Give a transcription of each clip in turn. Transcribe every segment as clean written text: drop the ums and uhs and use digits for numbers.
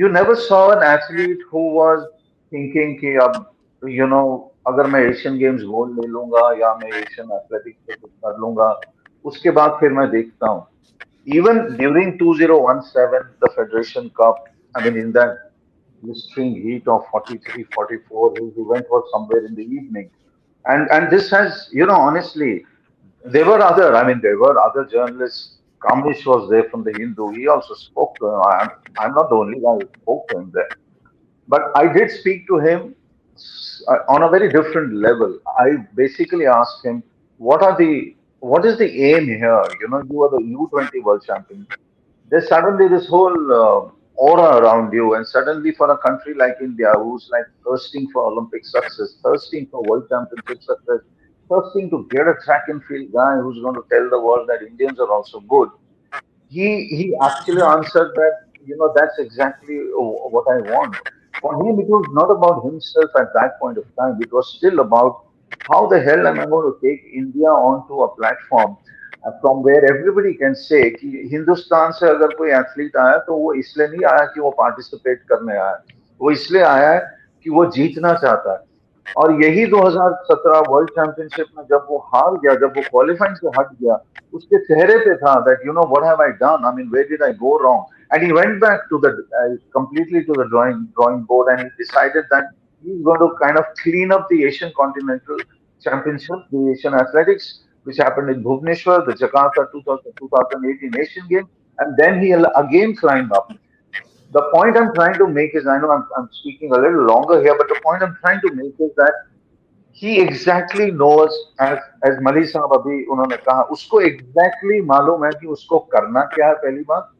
you never saw an athlete who was thinking कि अब अगर मैं एशियन गेम्स गोल्ड ले लूंगा या मैं एशियन एथलेटिक्स पे कुछ कर लूंगा, उसके बाद फिर मैं देखता हूँ. Even during 2017, the Federation Cup, I mean, in that blistering heat of 43, 44, his event was somewhere in the evening. And this has, honestly, there were other journalists. Kamish was there from the Hindu. He also spoke to him. I'm not the only guy who spoke to him there. But I did speak to him on a very different level. I basically asked him, what is the aim here? You are the U20 world champion. There's suddenly this whole aura around you, and suddenly for a country like India, who's like thirsting for Olympic success, thirsting for world championship success, thirsting to get a track and field guy who's going to tell the world that Indians are also good, he actually answered that, that's exactly what I want. For him, it was not about himself at that point of time. It was still about how the hell am I going to take India onto a platform from where everybody can say कि हिंदुस्तान से अगर कोई athlete आया तो वो इसलिए नहीं आया कि वो पार्टिसिपेट करने आया, वो इसलिए आया है कि वो जीतना चाहता है. और यही 2017 वर्ल्ड चैंपियनशिप में जब वो हार गया, जब वो क्वालिफाइंग से हट गया, उसके चेहरे पे था that what have I done, I mean where did I go wrong, and he went back to the completely to the drawing board, and he decided that he's going to kind of clean up the Asian Continental Championship, the Asian Athletics, which happened in Bhubaneswar, the Jakarta 2018 Asian Games, and then he again climbed up. The point I'm trying to make is, I know I'm speaking a little longer here, but the point I'm trying to make is that he exactly knows, as Malik साहब अभी उन्होंने कहा, उसको exactly मालूम है कि उसको करना क्या है पहली बात,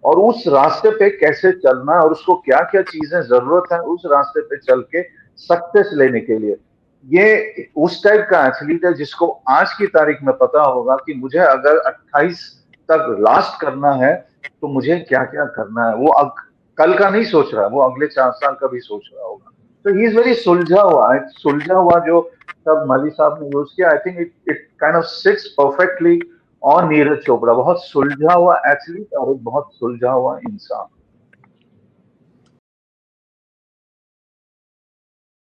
और उस रास्ते पे कैसे चलना है, और उसको क्या क्या चीजें जरूरत है उस रास्ते पे चल के सक्सेस लेने के लिए. ये उस टाइप का एथलीट है जिसको आज की तारीख में पता होगा कि मुझे अगर 28 तक लास्ट करना है तो मुझे क्या क्या करना है. वो कल का नहीं सोच रहा है, वो अगले 4 साल का भी सोच रहा होगा. तो ही इज वेरी सुलझा हुआ, एक सुलझा हुआ जो तब मली साहब ने यूज किया, I think it it kind of sits perfectly on Neeraj Chopra. बहुत सुलझा हुआ एथलीट और एक बहुत सुलझा हुआ इंसान.